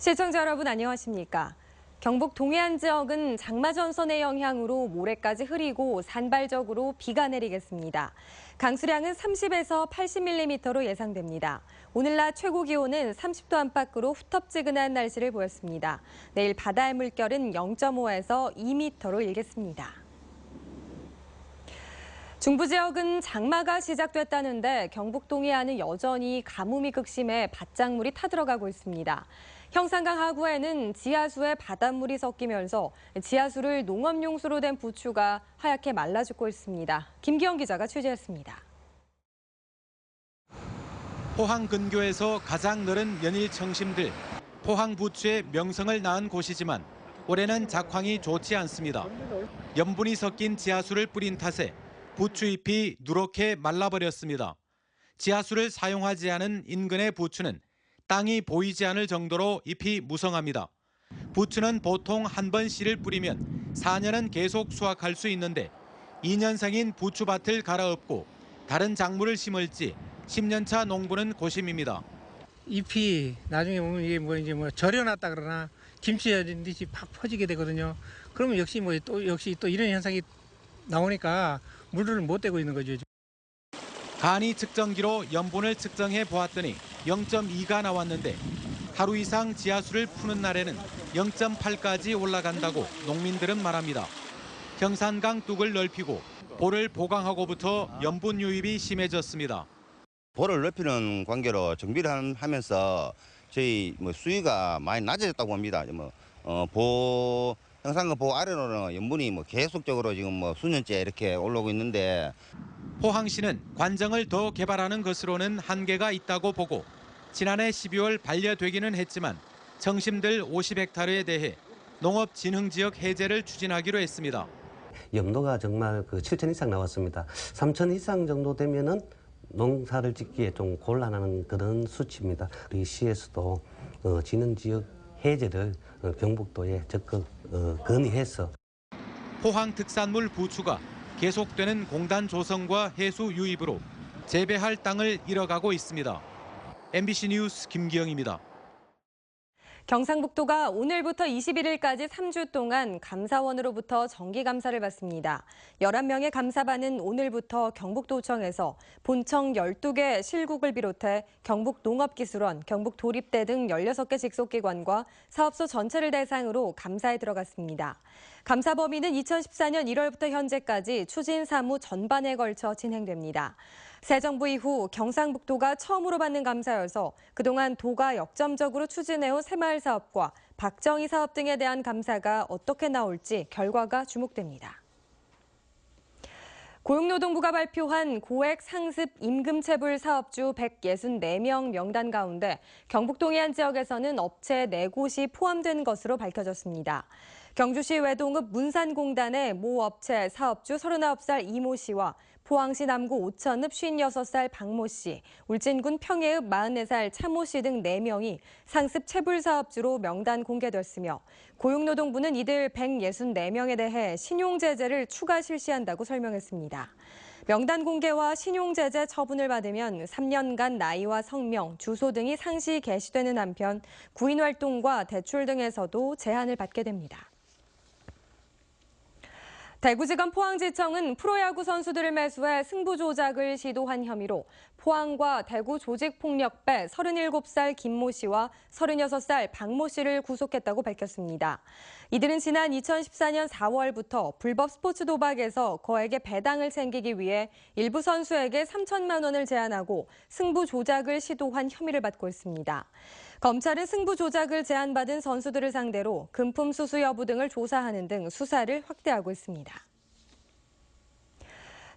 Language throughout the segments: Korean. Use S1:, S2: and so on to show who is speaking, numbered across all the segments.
S1: 시청자 여러분 안녕하십니까? 경북 동해안 지역은 장마 전선의 영향으로 모레까지 흐리고 산발적으로 비가 내리겠습니다. 강수량은 30에서 80mm로 예상됩니다. 오늘 낮 최고 기온은 30도 안팎으로 후텁지근한 날씨를 보였습니다. 내일 바다의 물결은 0.5에서 2m로 일겠습니다. 중부 지역은 장마가 시작됐다는데 경북 동해안은 여전히 가뭄이 극심해 밭작물이 타들어가고 있습니다. 형산강 하구에는 지하수에 바닷물이 섞이면서 지하수를 농업용수로 된 부추가 하얗게 말라 죽고 있습니다. 김기영 기자가 취재했습니다.
S2: 포항 근교에서 가장 넓은 연일 청심들, 포항 부추의 명성을 낳은 곳이지만 올해는 작황이 좋지 않습니다. 염분이 섞인 지하수를 뿌린 탓에 부추잎이 누렇게 말라버렸습니다. 지하수를 사용하지 않은 인근의 부추는 땅이 보이지 않을 정도로 잎이 무성합니다. 부추는 보통 한 번 씨를 뿌리면 4년은 계속 수확할 수 있는데 2년생인 부추밭을 갈아엎고 다른 작물을 심을지 10년차 농부는 고심입니다.
S3: 잎이 나중에 보면 이게 절여놨다 그러나 김치 절인 듯이 팍 퍼지게 되거든요. 그러면 역시 또 이런 현상이 나오니까 물을 못 대고 있는 거죠.
S2: 간이 측정기로 염분을 측정해 보았더니 0.2가 나왔는데 하루 이상 지하수를 푸는 날에는 0.8까지 올라간다고 농민들은 말합니다. 형산강 뚝을 넓히고 볼을 보강하고부터 염분 유입이 심해졌습니다.
S4: 볼을 넓히는 관계로 정비를 하면서 저희 수위가 많이 낮아졌다고 합니다. 형산강 보 아래로는 염분이 계속적으로 지금 수년째 이렇게 올라오고 있는데
S2: 포항시는 관정을 더 개발하는 것으로는 한계가 있다고 보고 지난해 12월 반려되기는 했지만 청심들 50헥타르에 대해 농업진흥지역 해제를 추진하기로 했습니다.
S5: 염도가 정말 7천 이상 나왔습니다. 3천 이상 정도 되면은 농사를 짓기에 좀 곤란한 그런 수치입니다. 우리 시에서도 진흥지역 해제를 경북도에 적극 건의해서
S2: 포항 특산물 부추가 계속되는 공단 조성과 해수 유입으로 재배할 땅을 잃어가고 있습니다. MBC 뉴스 김기영입니다.
S1: 경상북도가 오늘부터 21일까지 3주 동안 감사원으로부터 정기감사를 받습니다. 11명의 감사반은 오늘부터 경북도청에서 본청 12개 실국을 비롯해 경북농업기술원, 경북도립대 등 16개 직속기관과 사업소 전체를 대상으로 감사에 들어갔습니다. 감사 범위는 2014년 1월부터 현재까지 추진 사무 전반에 걸쳐 진행됩니다. 새 정부 이후 경상북도가 처음으로 받는 감사여서 그동안 도가 역점적으로 추진해온 새마을 사업과 박정희 사업 등에 대한 감사가 어떻게 나올지 결과가 주목됩니다. 고용노동부가 발표한 고액 상습 임금체불 사업주 164명 명단 가운데 경북 동해안 지역에서는 업체 4곳이 포함된 것으로 밝혀졌습니다. 경주시 외동읍 문산공단의 모 업체 사업주 39살 이모 씨와 포항시 남구 오천읍 56살 박모 씨, 울진군 평해읍 44살 차모 씨 등 4명이 상습 체불 사업주로 명단 공개됐으며 고용노동부는 이들 164명에 대해 신용제재를 추가 실시한다고 설명했습니다. 명단 공개와 신용제재 처분을 받으면 3년간 나이와 성명, 주소 등이 상시 게시되는 한편 구인활동과 대출 등에서도 제한을 받게 됩니다. 대구지검 포항지청은 프로야구 선수들을 매수해 승부 조작을 시도한 혐의로 포항과 대구 조직폭력배 37살 김모 씨와 36살 박모 씨를 구속했다고 밝혔습니다. 이들은 지난 2014년 4월부터 불법 스포츠 도박에서 거액의 배당을 챙기기 위해 일부 선수에게 3천만 원을 제안하고 승부 조작을 시도한 혐의를 받고 있습니다. 검찰은 승부 조작을 제안받은 선수들을 상대로 금품 수수 여부 등을 조사하는 등 수사를 확대하고 있습니다.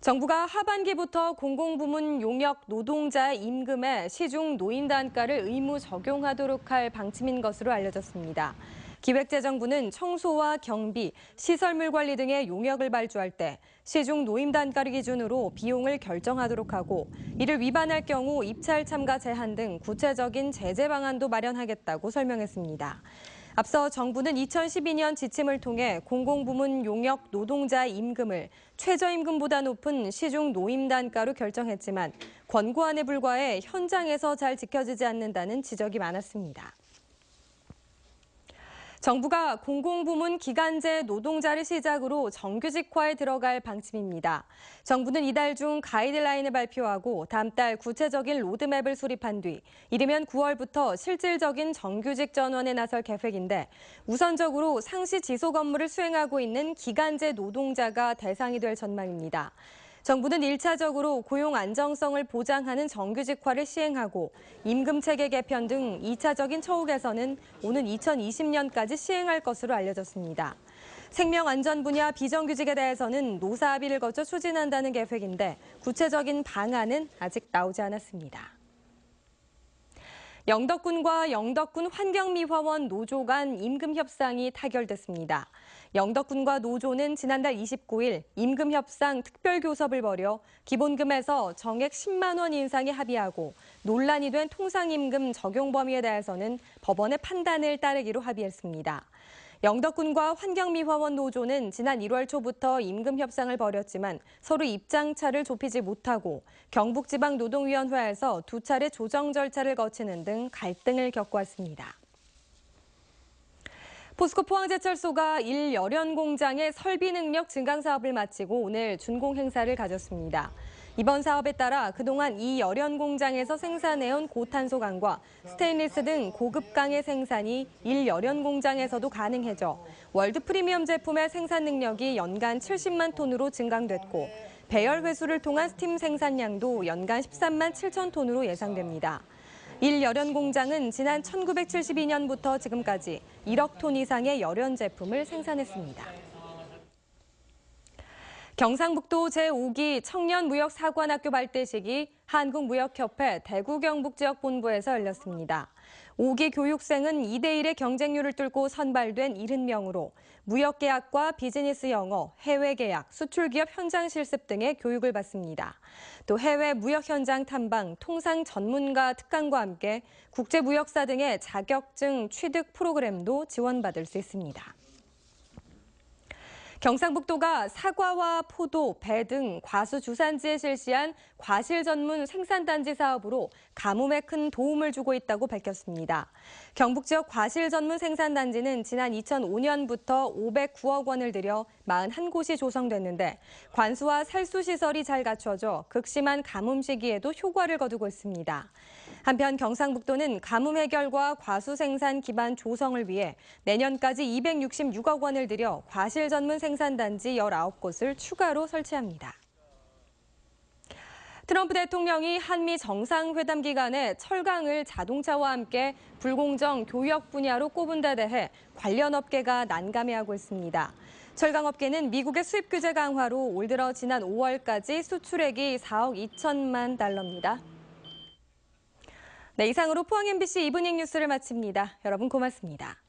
S1: 정부가 하반기부터 공공부문 용역 노동자의 임금에 시중 노인단가를 의무 적용하도록 할 방침인 것으로 알려졌습니다. 기획재정부는 청소와 경비, 시설물 관리 등의 용역을 발주할 때 시중 노임단가를 기준으로 비용을 결정하도록 하고 이를 위반할 경우 입찰 참가 제한 등 구체적인 제재 방안도 마련하겠다고 설명했습니다. 앞서 정부는 2012년 지침을 통해 공공부문 용역 노동자의 임금을 최저임금보다 높은 시중 노임단가로 결정했지만 권고안에 불과해 현장에서 잘 지켜지지 않는다는 지적이 많았습니다. 정부가 공공부문 기간제 노동자를 시작으로 정규직화에 들어갈 방침입니다. 정부는 이달 중 가이드라인을 발표하고 다음 달 구체적인 로드맵을 수립한 뒤 이르면 9월부터 실질적인 정규직 전환에 나설 계획인데 우선적으로 상시 지속 업무를 수행하고 있는 기간제 노동자가 대상이 될 전망입니다. 정부는 1차적으로 고용 안정성을 보장하는 정규직화를 시행하고 임금체계 개편 등 2차적인 처우 개선은 오는 2020년까지 시행할 것으로 알려졌습니다. 생명안전 분야 비정규직에 대해서는 노사합의를 거쳐 추진한다는 계획인데 구체적인 방안은 아직 나오지 않았습니다. 영덕군과 영덕군 환경미화원 노조 간 임금 협상이 타결됐습니다. 영덕군과 노조는 지난달 29일 임금 협상 특별교섭을 벌여 기본금에서 정액 10만 원 인상에 합의하고 논란이 된 통상임금 적용 범위에 대해서는 법원의 판단을 따르기로 합의했습니다. 영덕군과 환경미화원 노조는 지난 1월 초부터 임금 협상을 벌였지만 서로 입장차를 좁히지 못하고 경북지방노동위원회에서 2차례 조정 절차를 거치는 등 갈등을 겪어왔습니다. 포스코 포항제철소가 1열연 공장의 설비 능력 증강 사업을 마치고 오늘 준공 행사를 가졌습니다. 이번 사업에 따라 그동안 이 열연 공장에서 생산해온 고탄소강과 스테인리스 등 고급강의 생산이 1열연 공장에서도 가능해져 월드 프리미엄 제품의 생산 능력이 연간 70만 톤으로 증강됐고 배열 회수를 통한 스팀 생산량도 연간 13만 7천 톤으로 예상됩니다. 1열연 공장은 지난 1972년부터 지금까지 1억 톤 이상의 열연 제품을 생산했습니다. 경상북도 제5기 청년무역사관학교 발대식이 한국무역협회 대구경북지역본부에서 열렸습니다. 5기 교육생은 2대1의 경쟁률을 뚫고 선발된 70명으로 무역계약과 비즈니스 영어, 해외계약, 수출기업 현장 실습 등의 교육을 받습니다. 또 해외 무역 현장 탐방, 통상 전문가 특강과 함께 국제무역사 등의 자격증 취득 프로그램도 지원받을 수 있습니다. 경상북도가 사과와 포도, 배 등 과수 주산지에 실시한 과실 전문 생산단지 사업으로 가뭄에 큰 도움을 주고 있다고 밝혔습니다. 경북 지역 과실 전문 생산단지는 지난 2005년부터 509억 원을 들여 41곳이 조성됐는데 관수와 살수 시설이 잘 갖춰져 극심한 가뭄 시기에도 효과를 거두고 있습니다. 한편 경상북도는 가뭄 해결과 과수 생산 기반 조성을 위해 내년까지 266억 원을 들여 과실 전문 생산단지 19곳을 추가로 설치합니다. 트럼프 대통령이 한미 정상회담 기간에 철강을 자동차와 함께 불공정 교역 분야로 꼽은 데 대해 관련 업계가 난감해하고 있습니다. 철강업계는 미국의 수입 규제 강화로 올 들어 지난 5월까지 수출액이 4억 2천만 달러입니다. 네, 이상으로 포항 MBC 이브닝 뉴스를 마칩니다. 여러분 고맙습니다.